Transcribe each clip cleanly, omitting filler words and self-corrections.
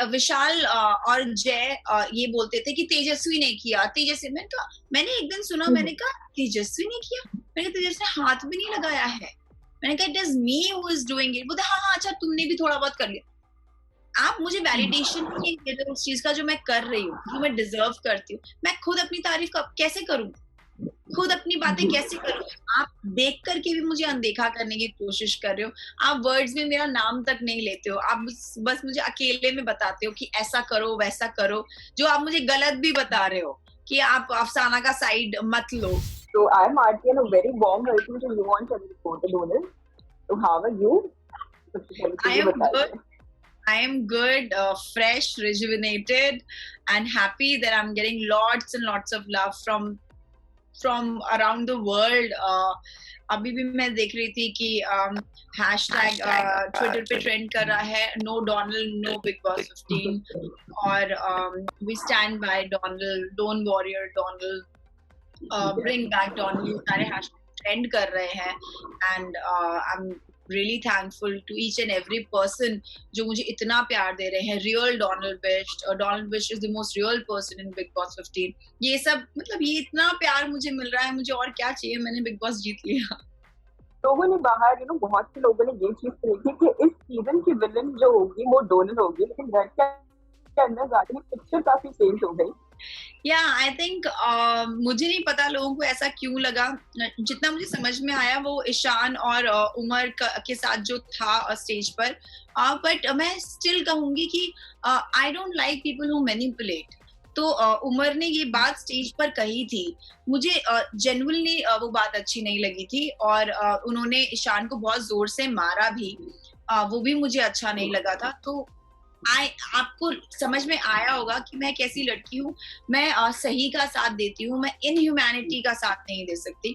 विशाल और जय ये बोलते थे कि तेजस्वी ने किया, तेजस्वी। मैंने एक दिन सुना, मैंने कहा तेजस्वी ने किया? मैंने कहा तेजस्वी ने हाथ भी नहीं लगाया है। मैंने कहा it is me who is doing it. बोलते हाँ हाँ अच्छा तुमने भी थोड़ा बहुत कर लिया। आप मुझे वैलिडेशन नहीं देते उस चीज का जो मैं कर रही हूँ, जो मैं डिजर्व करती हूँ। मैं खुद अपनी तारीफ कैसे करूँ, खुद अपनी बातें कैसे करूँ? आप देख करके भी मुझे अनदेखा करने की कोशिश कर रहे हो। आप वर्ड्स में मेरा नाम तक नहीं लेते हो। आप बस मुझे अकेले में बताते हो कि ऐसा करो वैसा करो, जो आप मुझे गलत भी बता रहे हो कि आप अफसाना का साइड मत लो। So I'm Aarti and a very warm welcome to you on Channel 4 Donor. So how are you? I am good. I am good, fresh, rejuvenated, and happy that I'm getting lots and lots of love from around the world. अभी भी मैं देख रही थी कि hashtag Twitter पे trend कर रहा है no Donal no Bigg Boss 15 और we stand by Donal, don't warrior Donal, bring back Donal, सारे हैशटैग ट्रेंड कर रहे हैं। And I am really thankful to each and every person जो मुझे इतना प्यार दे रहे हैं। Real Donald Wish is the most real person in Big Boss 15। ये सब मतलब ये इतना प्यार मुझे मिल रहा है, मुझे और क्या चाहिए? मैंने बिग बॉस जीत लिया। लोगों ने बाहर बहुत से लोगों ने ये चीज देखी कि इस सीजन की विलन जो होगी वो डोनल होगी, लेकिन घर के अंदर जाके पिक्चर काफी चेंज हो गई। आई थिंक मुझे नहीं पता लोगों को ऐसा क्यों लगा। जितना मुझे समझ में आया वो ईशान और उमर के साथ जो था स्टेज पर, बट मैं स्टिल कहूंगी कि I don't like people who manipulate. तो उमर ने ये बात स्टेज पर कही थी, मुझे जेन्युइनली वो बात अच्छी नहीं लगी थी। और उन्होंने ईशान को बहुत जोर से मारा भी, वो भी मुझे अच्छा नहीं लगा था। तो आपको समझ में आया होगा कि मैं कैसी लड़की हूँ। मैं सही का साथ देती हूँ, मैं इनह्यूमैनिटी का साथ नहीं दे सकती।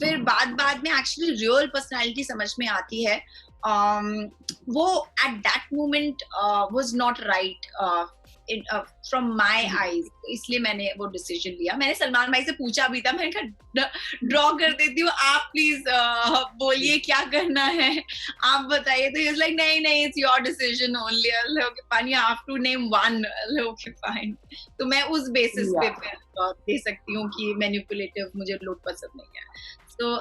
फिर बाद में एक्चुअली रियल पर्सनालिटी समझ में आती है। वो at that moment was not right from my eyes, इसलिए मैंने वो डिसीजन लिया। मैंने सलमान भाई से पूछा भी था, मैंने कहा ड्रॉ कर देती हूँ, आप प्लीज बोलिए क्या करना है, आप बताइए। तो इज लाइक नहीं it's your decision only. Okay fine, you have to name one. Okay fine. तो मैं उस बेसिस पे फिर दे सकती हूँ कि मैनिपुलेटिव मुझे लोग पसंद नहीं है। तो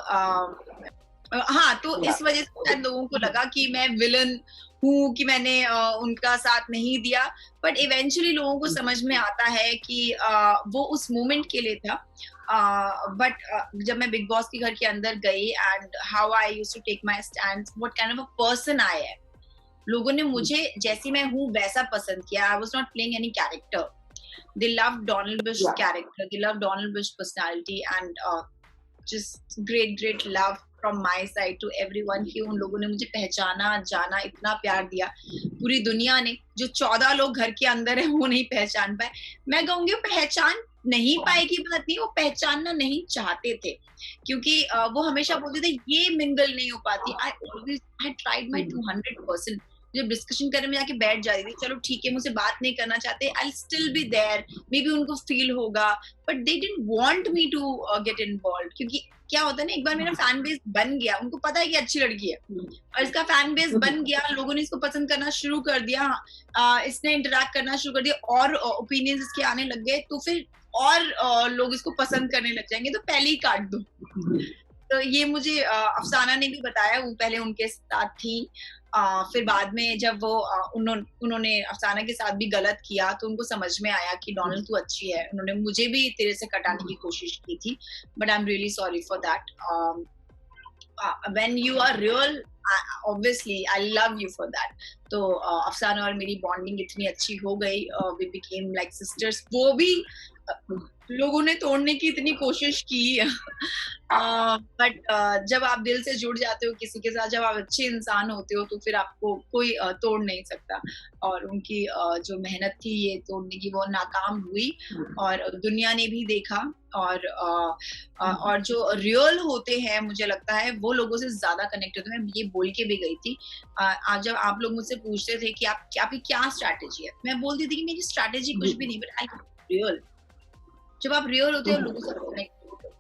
हाँ, तो इस वजह से शायद लोगों को लगा कि मैं विलन हूँ, कि मैंने उनका साथ नहीं दिया। बट इवेंचुअली लोगों को समझ में आता है कि वो उस मोमेंट के लिए था। बट जब मैं बिग बॉस के घर के अंदर गई and how I used to take my stand, what kind of a person I am, लोगों ने मुझे जैसी मैं हूँ वैसा पसंद किया। I was not playing any character. They love Donal Bisht character, they love Donal Bisht personality and just great love from my side to everyone कि उन लोगों ने मुझे पहचाना, जाना, इतना प्यार दिया। पूरी दुनिया ने, जो 14 लोग घर के अंदर है वो नहीं पहचान पाए। मैं कहूंगी पहचान नहीं पाए की बात नहीं, वो पहचानना नहीं चाहते थे, क्योंकि वो हमेशा बोलते थे ये मिंगल नहीं हो पाती। I tried my 200%। जब डिस्कशन करने में जाके बैठ जाती थी, चलो ठीक है मुझसे बात नहीं करना चाहते, I still be there, maybe उनको फील होगा, but they didn't want me to get involve. क्योंकि क्या होता है ना, एक बार मेरा फैन बेस बन गया, उनको पता है कि अच्छी लड़की है और इसका फैन बेस बन गया, लोगों ने इसको पसंद करना शुरू कर दिया, इसने इंटरेक्ट करना शुरू कर दिया और ओपिनियंस इसके आने लग गए, तो फिर और लोग इसको पसंद करने लग जाएंगे, तो पहले ही काट दो। तो ये मुझे अफसाना ने भी बताया, वो पहले उनके साथ थी, फिर बाद में जब वो उन्होंने अफसाना के साथ भी गलत किया तो उनको समझ में आया कि डोनाल्ड तू अच्छी है। उन्होंने मुझे भी तेरे से कटाने की कोशिश की थी, but I am really sorry for that. When you are real, obviously I love you for that। तो अफसाना और मेरी बॉन्डिंग इतनी अच्छी हो गई, we became like sisters। वो भी लोगों ने तोड़ने की इतनी कोशिश की, बट जब आप दिल से जुड़ जाते हो किसी के साथ, जब आप अच्छे इंसान होते हो, तो फिर आपको कोई तोड़ नहीं सकता। और उनकी जो मेहनत थी ये तोड़ने की, वो नाकाम हुई और दुनिया ने भी देखा। और जो रियल होते हैं, मुझे लगता है वो लोगों से ज्यादा कनेक्ट होते हैं। मैं ये बोल के भी गई थी, आज जब आप लोग मुझसे पूछते थे कि आपकी क्या स्ट्रैटेजी है, मैं बोलती थी कि मेरी स्ट्रैटेजी कुछ भी नहीं, बट आई रियल। जब आप रियल होते हो लोगों से कनेक्ट होते हो,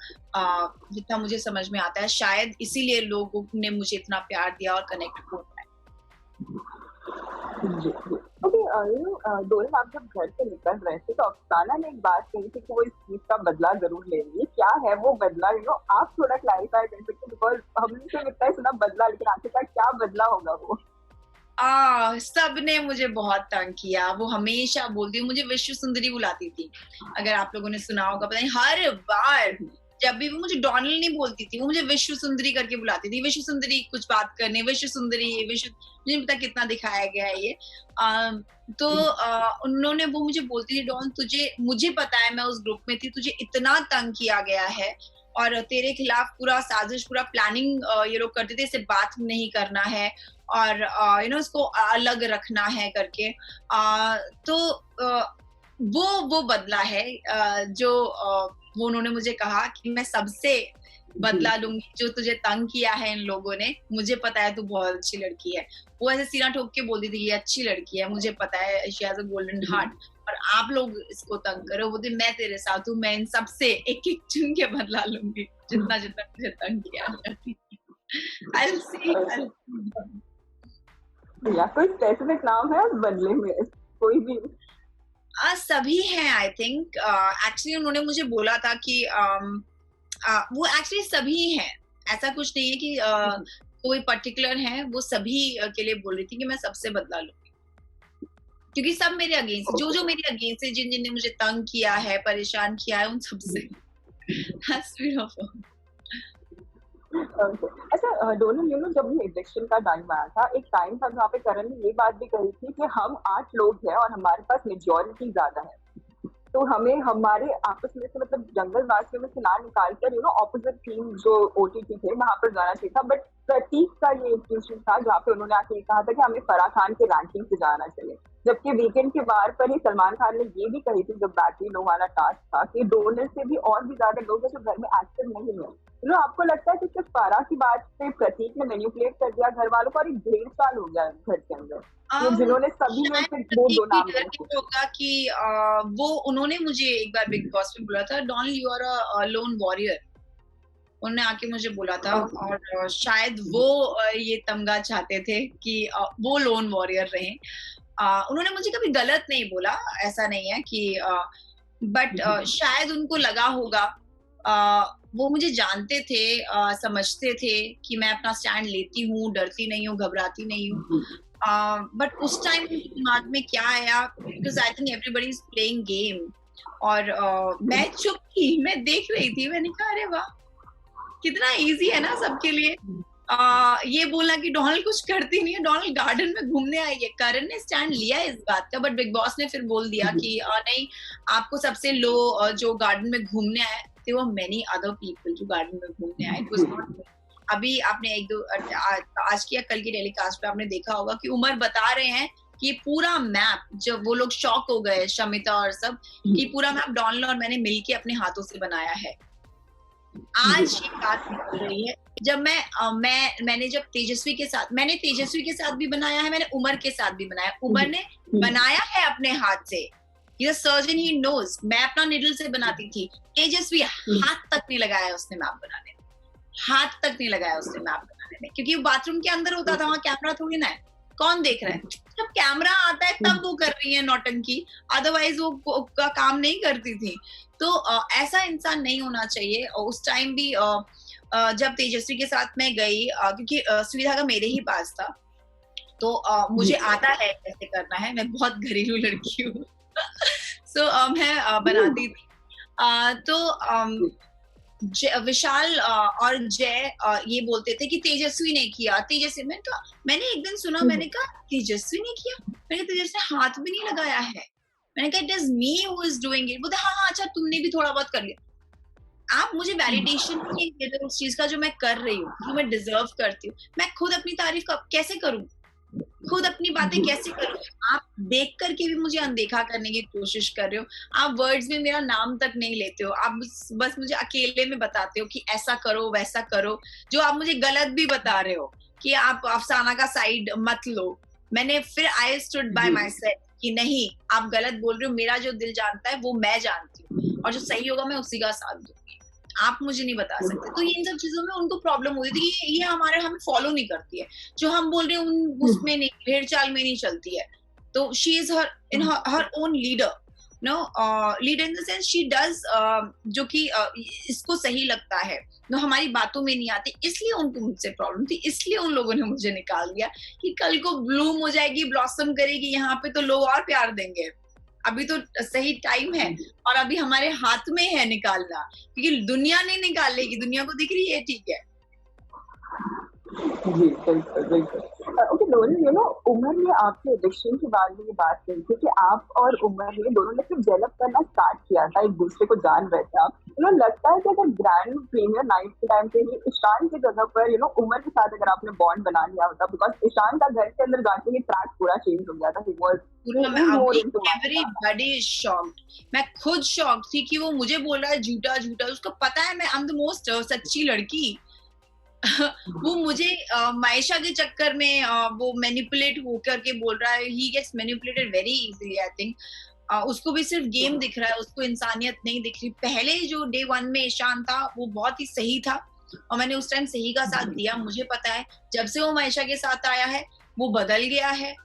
जितना मुझे समझ में आता है, शायद इसीलिए लोगों ने मुझे इतना प्यार दिया और कनेक्ट हो पाए। ओके, डोलन आप जब घर से निकल रहे थे तो अफसाना ने एक बात कही थी कि वो इस चीज का बदला जरूर लेंगी, क्या है वो बदला? आप थोड़ा क्लैरिफाई कर सकते हैं, बिकॉज हमने सिर्फ इतना ही सुना बदला, लेकिन आखिरकार क्या बदला होगा वो? सबने मुझे बहुत तंग किया। वो हमेशा बोलती, मुझे विश्व सुंदरी बुलाती थी, अगर आप लोगों ने सुना होगा, पता नहीं, हर बार जब भी वो मुझे डोनल नहीं बोलती थी, वो मुझे विश्व सुंदरी करके बुलाती थी। विश्व सुंदरी कुछ बात करने, विश्व सुंदरी, विश्व, मुझे पता कितना दिखाया गया है ये। तो उन्होंने, वो मुझे बोलती थी, डॉन मुझे पता है, मैं उस ग्रुप में थी, तुझे इतना तंग किया गया है और तेरे खिलाफ पूरा साजिश, पूरा प्लानिंग ये लोग करते थे, इससे बात नहीं करना है और इसको अलग रखना है करके। तो वो बदला है जो वो उन्होंने मुझे कहा कि मैं सबसे बदला लूंगी जो तुझे तंग किया है इन लोगों ने। मुझे पता है तू बहुत अच्छी लड़की है। वो ऐसे सीना ठोक के बोलती थी, ये अच्छी लड़की है, मुझे पता है, she has a golden heart, और आप लोग इसको तंग करो। वो दिन मैं तेरे साथ हूँ, मैं इन सबसे एक एक चुन के बदला लूंगी जितना जितना मुझे तंग किया। I'll see. या कोई स्पेसिफिक नाम है उस बदले में, कोई भी? सभी हैं आई थिंक। एक्चुअली उन्होंने मुझे बोला था कि वो एक्चुअली सभी हैं, ऐसा कुछ नहीं है कि कोई पर्टिकुलर है, वो सभी के लिए बोल रही थी कि मैं सबसे बदला लूंगी, क्योंकि सब मेरे अगेंस्ट, जो मेरे अगेंस्ट है, जिनने मुझे तंग किया है, परेशान किया है, उन सबसे। अच्छा डोनल, जब ये इलेक्शन का टाइम आया था, एक टाइम था जहाँ पे करण ने ये बात भी कही थी कि हम 8 लोग हैं और हमारे पास मेजोरिटी ज्यादा है, तो हमें हमारे आपस में से, मतलब जंगल वासियों में से ना निकालकर ऑपोजिट टीम जो ओटीटी थे वहां पर जाना चाहिए था। बट प्रतीक का ये इंस्टीट्यूशन था जहाँ पे उन्होंने आके कहा था कि हमें फराह खान के रैंकिंग से जाना चाहिए, जबकि वीकेंड के बार पर ही सलमान खान ने ये भी कही थी जब बैटरी लो वाला टास्क था कि डोनर से भी और भी ज्यादा लोग हैं जो घर में एक्टिव नहीं है। आपको लगता है कि सिर्फ फराह की बात से प्रतीक ने मैनिपुलेट कर दिया घर वालों को, और 1.5 साल हो गया घर के अंदर जिन्होंने सभी में से वो दो नाम होगा कि वो उन्होंने मुझे एक बार बिग बॉस में बोला था, Don you are a lone warrior, उन्होंने आके मुझे बोला था, और शायद वो ये तमगा चाहते थे कि वो लोन वॉरियर रहे। उन्होंने मुझे कभी गलत नहीं बोला, ऐसा नहीं है कि बट शायद उनको लगा होगा, वो मुझे जानते थे, समझते थे कि मैं अपना स्टैंड लेती हूँ, डरती नहीं हूँ, घबराती नहीं हूँ। बट उस टाइम दिमाग में क्या आया, because I think everybody is playing game, और मैं चुप थी, मैं देख रही थी, मैंने कहा अरे वाह कितना इजी है ना सबके लिए ये बोलना कि डोनाल्ड कुछ करती नहीं है, डोनाल्ड गार्डन में घूमने आई है। करण ने स्टैंड लिया इस बात का, बट बिग बॉस ने फिर बोल दिया कि नहीं, आपको सबसे लो जो गार्डन में घूमने आए थे वो मेनी अदर पीपल जो गार्डन में घूमने आए, इट वाज नॉट। अभी आपने एक दो आज की या कल की टेलीकास्ट पे आपने देखा होगा कि उमर बता रहे हैं कि पूरा मैप, जब वो लोग शॉक हो गए, शमिता और सब, कि पूरा मैप डोनाल्ड और मैंने मिलके अपने हाथों से बनाया है। आज ये बात निकल रही है, जब मैंने जब तेजस्वी के साथ भी बनाया है, मैंने उमर के साथ भी बनाया, उमर ने बनाया है अपने हाथ से, ये सर्जन ही नोज, मैं अपना निडल से बनाती थी, तेजस्वी हाथ तक नहीं लगाया उसने मैप बनाने में, हाथ तक नहीं लगाया उसने मैप बनाने में, क्योंकि वो बाथरूम के अंदर होता था, वहां कैमरा थोड़ी ना है, कौन देख रहा है, जब कैमरा आता है तब वो कर रही है नौटंकी, अदरवाइज वो का काम नहीं करती थी। तो ऐसा इंसान नहीं होना चाहिए। उस टाइम भी जब तेजस्वी के साथ मैं गई, क्योंकि सुविधा का मेरे ही पास था, तो मुझे आता है कैसे करना है, मैं बहुत घरेलू लड़की हूँ सो मैं बनाती थी। तो विशाल और जय ये बोलते थे कि तेजस्वी ने किया, तेजस्वी, मैंने एक दिन सुना, मैंने कहा तेजस्वी ने किया, मैंने तेजस्वी ने हाथ भी नहीं लगाया है, मैंने कहा it is me who is doing it. बोलते हाँ अच्छा तुमने भी थोड़ा बहुत कर लिया। आप मुझे वैलिडेशन नहीं देते उस चीज का जो मैं कर रही हूँ, जो मैं डिजर्व करती हूँ। मैं खुद अपनी तारीफ कैसे करूँ, खुद अपनी बातें कैसे करूँ? आप देख करके भी मुझे अनदेखा करने की कोशिश कर रहे हो, आप वर्ड्स में मेरा नाम तक नहीं लेते हो, आप बस मुझे अकेले में बताते हो कि ऐसा करो वैसा करो, जो आप मुझे गलत भी बता रहे हो कि आप अफसाना का साइड मत लो। मैंने फिर I stood by my self कि नहीं, आप गलत बोल रहे हो, मेरा जो दिल जानता है वो मैं जानती हूँ, और जो सही होगा मैं उसी का साथ दूंगी, आप मुझे नहीं बता सकते। तो इन सब चीजों में उनको प्रॉब्लम होती थी कि ये हमें फॉलो नहीं करती है, जो हम बोल रहे हैं उसमें नहीं, भेड़ चाल में नहीं चलती है। तो she is her in her own leader, no leader in the sense she does जो कि इसको सही लगता है, no, हमारी बातों में नहीं आती, इसलिए उनको मुझसे प्रॉब्लम थी, इसलिए उन लोगों ने मुझे निकाल दिया कि कल को ब्लूम हो जाएगी, ब्लॉसम करेगी यहाँ पे तो लोग और प्यार देंगे। अभी तो सही टाइम है और अभी हमारे हाथ में है निकालना, क्योंकि दुनिया नहीं निकालेगी, दुनिया को दिख रही है, ठीक है। जी बिल्कुल बिल्कुल। ओके लोरी, यू नो उमर ने आपके एडिक्शन के बारे में ये बात कही थी कि आप और उमर ने दोनों ने फिर डेवलप करना स्टार्ट किया था, एक दूसरे को जान रहे थे आप। यू नो लगता है कि अगर ग्रैंड प्रीमियर नाइट के टाइम पे ही ईशान की जगह पर यू नो उमर के साथ अगर आपने बॉन्ड बना लिया होता, बिकॉज ईशान का घर के अंदर जाके ये ट्रैक पूरा चेंज हो गया था, he was everybody is shocked. मैं खुद शॉक्ड थी कि वो मुझे बोल रहा है झूठा झूठा, उसको पता है मैं आई एम द मोस्ट सच्ची लड़की। वो मुझे मायशा के चक्कर में वो मैनिपुलेट होकर के बोल रहा है, he gets manipulated very easily I think. उसको भी सिर्फ गेम दिख रहा है, उसको इंसानियत नहीं दिख रही। पहले जो डे 1 में ईशान था वो बहुत ही सही था और मैंने उस टाइम सही का साथ दिया, मुझे पता है। जब से वो मायशा के साथ आया है वो बदल गया है,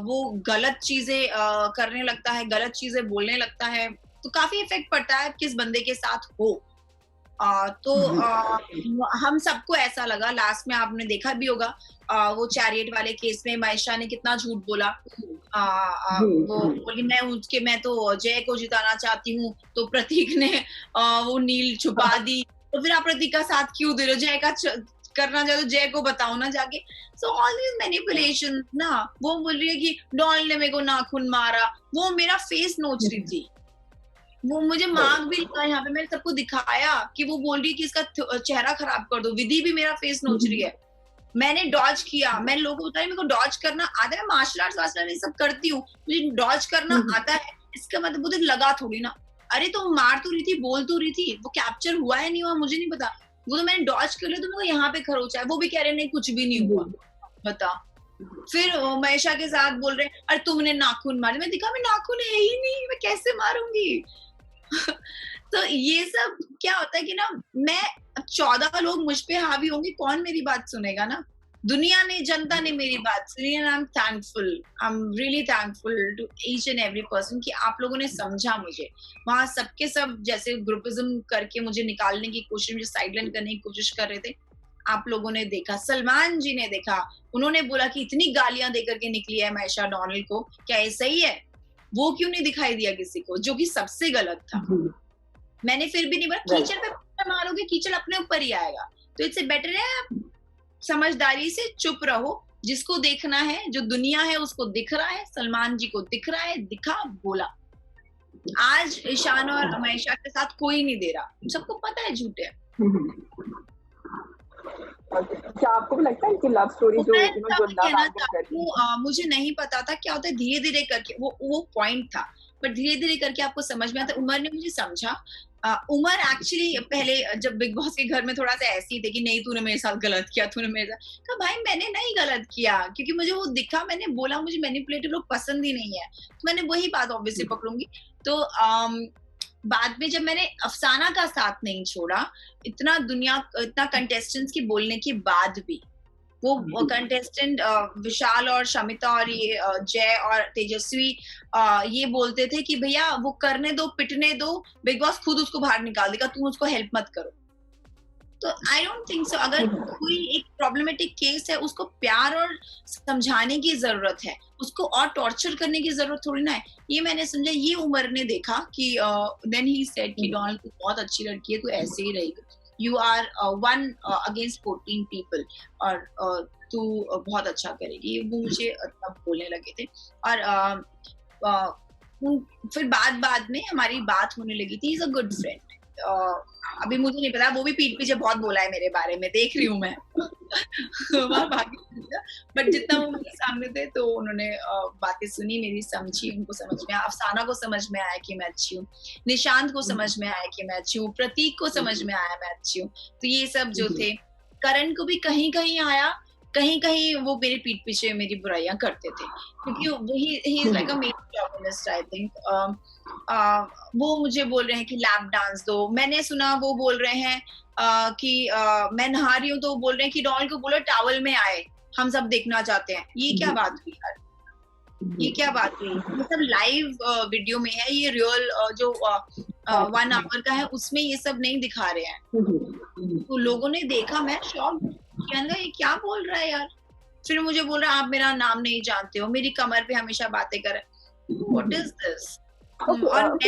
वो गलत चीजें करने लगता है, गलत चीजें बोलने लगता है, तो काफी इफेक्ट पड़ता है किस बंदे के साथ हो। तो हम सबको ऐसा लगा, लास्ट में आपने देखा भी होगा वो चैरियट वाले केस में मायशा ने कितना झूठ बोला। वो बोली मैं तो जय को जिताना चाहती हूँ, तो प्रतीक ने वो नील छुपा दी, तो फिर आप प्रतीक का साथ क्यों दे रहे हो, जय का करना चाहे तो जय को बताओ ना जाके। सो ऑल दिस मैनिपुलेशन ना। वो बोल रही है कि डॉल ने मेरे को नाखून मारा, वो मेरा फेस नोच रही थी, वो मुझे मार्क भी लिखा यहाँ पे, मैंने सबको दिखाया कि वो बोल रही है कि इसका चेहरा खराब कर दो। विधि भी मेरा फेस नोच रही है, मैंने डॉज किया, मैंने लोगों को बताया मेरे को डॉज करना आता है, मार्शल आर्ट्स ये सब करती हूँ, मुझे डॉज करना आता है, इसका मतलब मुझे लगा थोड़ी ना। अरे तो मार तो रही थी, बोल तो रही थी, वो कैप्चर हुआ है नहीं हुआ मुझे नहीं पता, वो तो मैंने डॉज कर लिया तो मेरे को यहाँ पे खरोचा है। वो भी कह रहे नहीं कुछ भी नहीं हुआ, बता। फिर महेशा के साथ बोल रहे अरे तुमने नाखून मारे, मैं दिखा मैं नाखून है ही नहीं, मैं कैसे मारूंगी। तो ये सब क्या होता है कि ना, मैं 14 लोग मुझ पे हावी होंगे, कौन मेरी बात सुनेगा ना। दुनिया ने, जनता ने मेरी बात सुनी and I am thankful, I am really thankful to each and every person कि आप लोगों ने समझा मुझे। वहां सबके सब जैसे ग्रुपिज्म करके मुझे निकालने की कोशिश, मुझे साइडलाइन करने की कोशिश कर रहे थे, आप लोगों ने देखा, सलमान जी ने देखा, उन्होंने बोला कि इतनी गालियां देकर के निकली है मायशा डोनाल्ड को, क्या ये सही है? वो क्यों नहीं दिखाई दिया किसी को, जो कि सबसे गलत था। मैंने फिर भी नहीं बोला कीचड़ पे मारोगे, कीचड़ अपने ऊपर ही आएगा, तो इससे बेटर है आप समझदारी से चुप रहो। जिसको देखना है, जो दुनिया है उसको दिख रहा है, सलमान जी को दिख रहा है, दिखा, बोला। आज ईशान और मायशा के साथ कोई नहीं दे रहा, सबको पता है झूठे है। क्या आपको भी लगता है कि लव स्टोरी जो कहना चाहती हूँ, मुझे नहीं पता था क्या होता है, धीरे धीरे करके वो पॉइंट था, पर धीरे धीरे करके आपको समझ में आता। उमर ने मुझे समझा। उमर एक्चुअली पहले जब बिग बॉस के घर में थोड़ा सा ऐसी थी कि नहीं तूने मेरे साथ गलत किया, तूने मेरे साथ कहा, भाई मैंने नहीं गलत किया, क्योंकि मुझे वो दिखा, मैंने बोला मुझे मैनिपुलेटिव लोग पसंद ही नहीं है, तो मैंने वही बात ऑब्वियसली पकड़ूंगी। तो बाद में जब मैंने अफसाना का साथ नहीं छोड़ा, इतना कंटेस्टेंट्स की बोलने के बाद भी, वो कंटेस्टेंट विशाल और शमिता और ये जय और तेजस्वी ये बोलते थे कि भैया वो करने दो, पिटने दो, बिग बॉस खुद उसको बाहर निकाल देगा, तुम उसको हेल्प मत करो। तो आई डोंट थिंक सो। अगर कोई एक प्रॉब्लमेटिक केस है, उसको प्यार और समझाने की जरूरत है, उसको और टॉर्चर करने की जरूरत थोड़ी ना है। ये मैंने समझा, ये उमर ने देखा कि देन ही सेड कि डोनाल्ड तू बहुत अच्छी लड़की है, तू ऐसे ही रहेगी, यू आर 1 against 14 people और तू बहुत अच्छा करेगी। वो मुझे तब बोलने लगे थे। और फिर बाद में हमारी बात होने लगी थी। Is a good friend. अभी मुझे नहीं पता, वो भी पीठ पीछे बहुत बोला है मेरे बारे में, देख रही हूँ मैं बट जितना वो मेरे सामने थे तो उन्होंने बातें सुनी मेरी, समझी, उनको समझ में आया, अफसाना को समझ में आया कि मैं अच्छी हूँ, निशांत को समझ में आया कि मैं अच्छी हूँ, प्रतीक को समझ में आया मैं अच्छी हूँ। तो ये सब जो थे, करण को भी कहीं कहीं आया, कहीं कहीं वो मेरे पीठ पीछे मेरी बुराइयां करते थे, क्योंकि he is like a main journalist I think. वो मुझे बोल रहे हैं कि लैप डांस दो, मैंने सुना वो बोल रहे हैं कि मैं नहा रही हूँ तो बोल रहे हैं कि डॉल को बोलो टॉवल में आए, हम सब देखना चाहते हैं। ये क्या बात हुई यार? ये क्या बात हुई? ये सब लाइव वीडियो में है, ये रियल जो 1 आवर का है उसमें ये सब नहीं दिखा रहे हैं। तो लोगों ने देखा, मैं शॉक, कहने लगा ये क्या बोल रहा है यार। फिर मुझे बोल रहा है आप मेरा नाम नहीं जानते हो, मेरी कमर पे हमेशा बातें कर रहे। What is this? और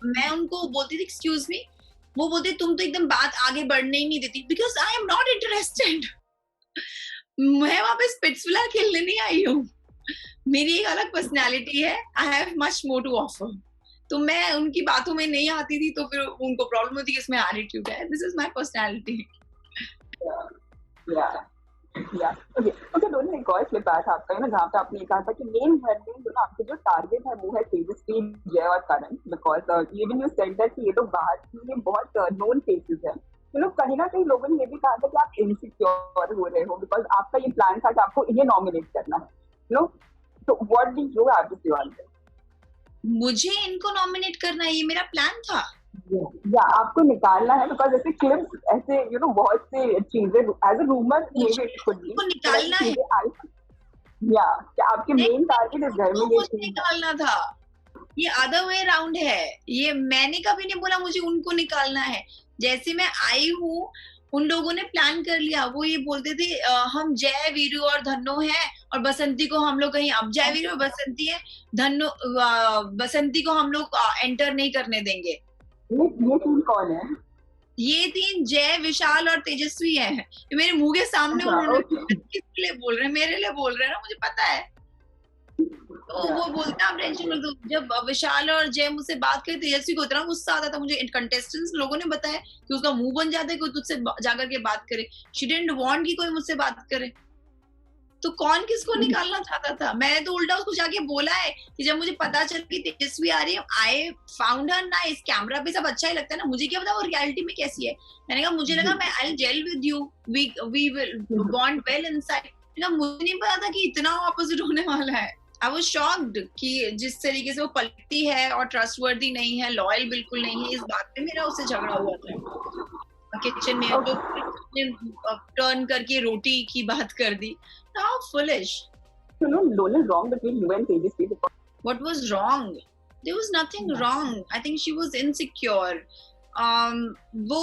मैं उनको बोलती थी एक्सक्यूज मी, वो बोलते तुम तो एकदम बात आगे बढ़ने ही नहीं देती, because I am not interested. मैं वहां पे स्पिट्सविला खेलने नहीं आई हूँ, मेरी एक अलग पर्सनैलिटी है, I have much more to offer. तो मैं उनकी बातों में नहीं आती थी, तो फिर उनको प्रॉब्लम होती कि इसमें एटीट्यूड है। This is my personality. Okay दोनों एक और क्लिप आया था आपका ना, जहाँ पे आपने कहा था कि मेन घर में जो ना आपके जो टारगेट है वो है तेजस्वी, जय और Karan, because even you said that कि ये तो बाहर के बहुत नोन फेसेस है। तो लोग कहीं ना कहीं लोगों ने ये भी कहा था कि आप इनसिक्योर हो रहे हो, बिकॉज आपका ये प्लान था कि आपको इन्हें नॉमिनेट करना है, नो? तो what do you have to say on this? मुझे इनको नॉमिनेट करना है, ये मेरा प्लान था या आपको निकालना है, बिकॉज ऐसे क्लिप्स, ऐसे यू नो बहुत से चीजें एज अ रूमर इनको निकालना है। या क्या आपके मेन टारगेट इस घर में ये निकालना था? ये अदर वे राउंड है। ये मैंने कभी नहीं बोला मुझे उनको निकालना है। जैसे मैं आई हूँ उन लोगों ने प्लान कर लिया। वो ये बोलते थे हम जय, वीरू और धन्नो है और बसंती को हम लोग कहीं, अब जय, वीरू और बसंती है, धन्नो बसंती को हम लोग एंटर नहीं करने देंगे। ये तीन कौन है? ये तीन जय, विशाल और तेजस्वी है। मेरे मुंह के सामने उन्होंने किसके लिए बोल रहे हैं, मेरे लिए बोल रहे हैं ना, मुझे पता है। तो वो बोलता आप टेंशन मत लो। जब विशाल और जय मुझसे बात करे, तेजस्वी को इतना गुस्सा आता था। मुझे कंटेस्टेंट्स लोगों ने बताया कि उसका मुंह बन जाता है कोई तुझसे जाकर के बात करे। शी डिडंट वांट कि कोई मुझसे बात करे। तो कौन किसको निकालना चाहता था? मैंने तो उल्टा उसको जाके बोला है कि जब मुझे पता चल कि तेजस्वी आ रही है, I found her nice, camera पे सब अच्छा ही लगता है ना, मुझे क्या पता वो रियलिटी में कैसी है। मैंने कहा मुझे लगा मैं I gel with you, we will bond well inside. मुझे नहीं पता था कि इतना ऑपोजिट होने वाला है। आई वाज शॉक्ड कि जिस तरीके से वो पलटती है और ट्रस्टवर्दी नहीं है, लॉयल बिल्कुल नहीं है। इस बात पे मेरा उससे झगड़ा हुआ था किचन में, जो टर्न करके रोटी की बात कर दी। How foolish! No wrong between you and Tejasvi. What was wrong? There was nothing wrong. I think she was insecure. वो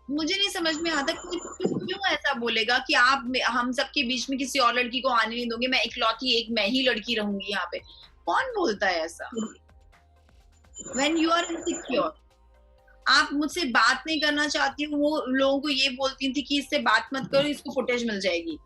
मुझे नहीं समझ में आता कि क्यों ऐसा बोलेगा कि आप हम सबके बीच में किसी और लड़की को आने नहीं दोगे, मैं इकलौती एक मैं ही लड़की रहूंगी यहाँ पे। कौन बोलता है ऐसा? When you are insecure, आप मुझसे बात नहीं करना चाहती हूँ, वो लोगों को ये बोलती थी कि इससे बात मत करो, इसको फुटेज मिल जाएगी।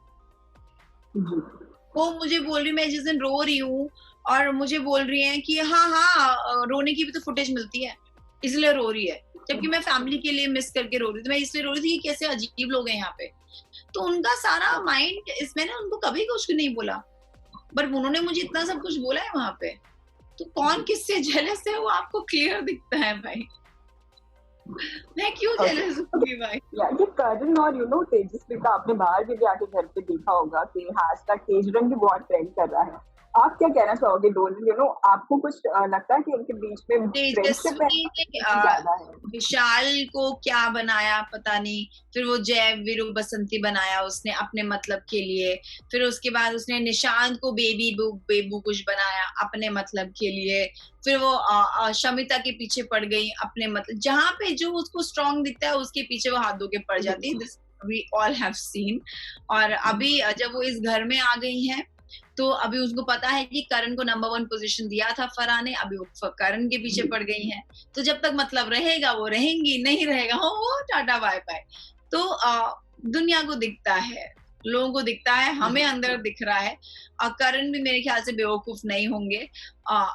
वो मुझे बोल रही, मैं जिस दिन रो रही हूँ और मुझे बोल रही है कि हाँ रोने की भी तो फुटेज मिलती है, इसलिए रो रही है, जबकि मैं फैमिली के लिए मिस करके रो रही थी। मैं इसलिए रो रही थी कि कैसे अजीब लोग हैं यहाँ पे। तो उनका सारा माइंड इसमें ना, उनको कभी कुछ नहीं बोला, बट उन्होंने मुझे इतना सब कुछ बोला है वहां पे। तो कौन किससे जेलस है वो आपको क्लियर दिखता है भाई। मैं क्यों जेलस होगी भाई? ये करण और यू नो तेजस्वी का आपने बाहर भी आके घर पे देखा होगा कि हैशटैग तेजरंग भी बहुत ट्रेंड कर रहा है। आप क्या कहना चाहोगे दोनों, यू नो आपको कुछ लगता है कि इनके बीच में फ्रेंडशिप है? विशाल को क्या बनाया पता नहीं, फिर वो जय, वीरू, बसंती बनाया उसने अपने मतलब के लिए। फिर उसके बाद उसने निशांत को बेबू कुछ बनाया अपने मतलब के लिए। फिर वो शमिता के पीछे पड़ गई अपने मतलब, जहाँ पे जो उसको स्ट्रॉन्ग दिखता है उसके पीछे वो हाथ धो के पड़ जाती है। This we all have seen. और अभी जब वो इस घर में आ गई है तो अभी उसको पता है कि करण को नंबर 1 पोजीशन दिया था फराह ने, अभी वो करण के पीछे पड़ गई हैं। तो जब तक मतलब रहेगा वो रहेंगी, नहीं रहेगा वो टाटा बाय बाय। तो दुनिया को दिखता है, लोगों को दिखता है, हमें अंदर दिख रहा है। करण भी मेरे ख्याल से बेवकूफ नहीं होंगे,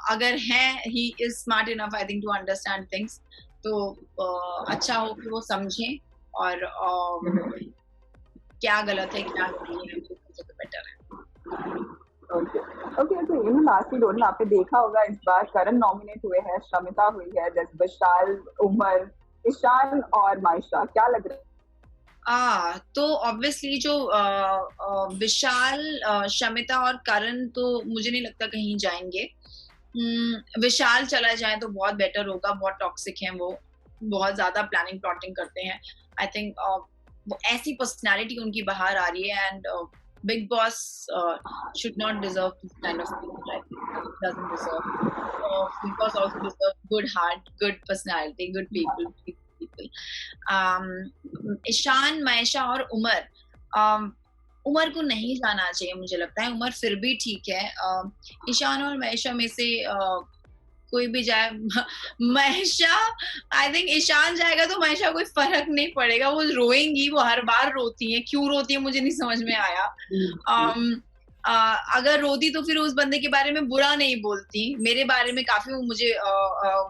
अगर है he is smart enough I think to understand things. तो अच्छा हो कि वो समझें और क्या गलत है क्या नहीं है, तो बेटर है। ओके लास्टली दोनों आपने देखा होगा इस बार करण नॉमिनेट हुए हैं, शमिता हुई है, विशाल, उमर, ईशान और मायशा। क्या लग रहा है? तो ऑब्वियसली जो विशाल, शमिता और करण तो मुझे नहीं लगता कहीं जाएंगे। विशाल चला जाए तो बहुत बेटर होगा, बहुत टॉक्सिक हैं वो, बहुत ज्यादा प्लानिंग प्लॉटिंग करते हैं। आई थिंक वो ऐसी पर्सनालिटी उनकी बाहर आ रही है and Big Boss should not deserve this kind of people. I think it doesn't deserve. Big Boss also deserves good heart, good personality, good people. Ishaan, Maisha और उमर, उमर को नहीं जाना चाहिए मुझे लगता है. उमर फिर भी ठीक है. ईशान और मायशा में से कोई भी जाए. मायशा, आई थिंक ईशान जाएगा तो मायशा कोई फर्क नहीं पड़ेगा. वो रोएंगी, वो हर बार रोती है. क्यों रोती है मुझे नहीं समझ में आया. अगर रोती तो फिर उस बंदे के बारे में बुरा नहीं बोलती. मेरे बारे में काफी वो मुझे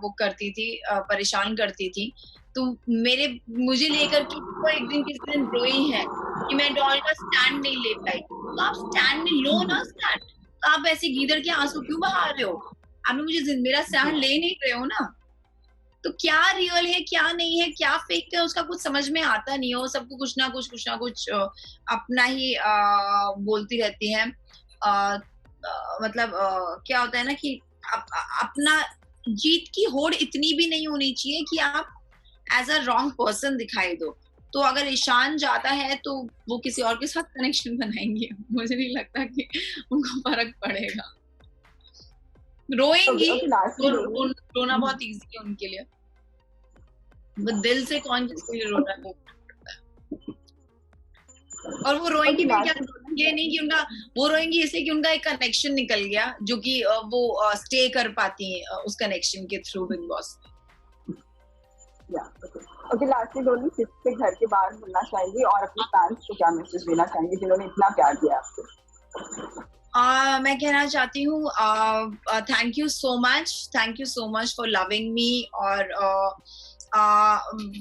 वो करती थी, परेशान करती थी. तो मुझे लेकर के वो एक दिन किसी दिन रोई है कि मैं डॉल का स्टैंड नहीं ले पाई. तो आप स्टैंड नहीं लो ना. स्टैंड तो आप ऐसे गीदड़ के आंसू क्यों बहा रहे हो. आप मुझे मेरा स्टैंड ले नहीं रहे हो ना. तो क्या रियल है, क्या नहीं है, क्या फेक है, उसका कुछ समझ में आता नहीं हो. सबको कुछ ना कुछ अपना ही बोलती रहती है. मतलब क्या होता है ना कि अपना जीत की होड़ इतनी भी नहीं होनी चाहिए कि आप एज अ रॉन्ग पर्सन दिखाई दो. तो अगर ईशान जाता है तो वो किसी और के साथ कनेक्शन बनाएंगे. मुझे नहीं लगता कि उनको फर्क पड़ेगा. रोएंगी, रोना बहुत इजी है उनके लिए. वो दिल से कौन किसके लिए रो रहा है. और वो रोएंगी भी क्या, ये नहीं कि उनका, वो रोएंगी इसलिए कि उनका एक कनेक्शन निकल गया जो कि वो स्टे कर पाती है उस कनेक्शन के through big boss. Okay, lastly डोली, किसके घर के बाहर मिलना चाहेंगी और अपने फैंस को क्या मैसेज देना चाहेंगी जिन्होंने इतना प्यार दिया आपको. मैं कहना चाहती हूँ thank you so much for loving me. और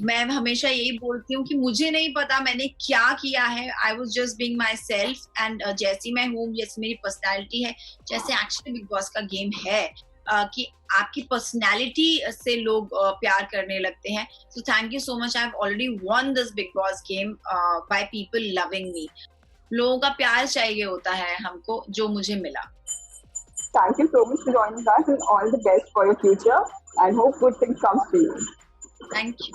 मैं हमेशा यही बोलती हूँ कि मुझे नहीं पता मैंने क्या किया है. I was just being my self. And जैसी मैं हूँ, जैसी मेरी पर्सनैलिटी है, जैसे एक्चुअली बिग बॉस का गेम है कि आपकी पर्सनैलिटी से लोग प्यार करने लगते हैं. So thank you so much. I have already von this big boss game by people loving me. लोगों का प्यार चाहिए होता है हमको, जो मुझे मिला. Thank you so much for joining us and all the best for your future and hope good things come to you. Thank you.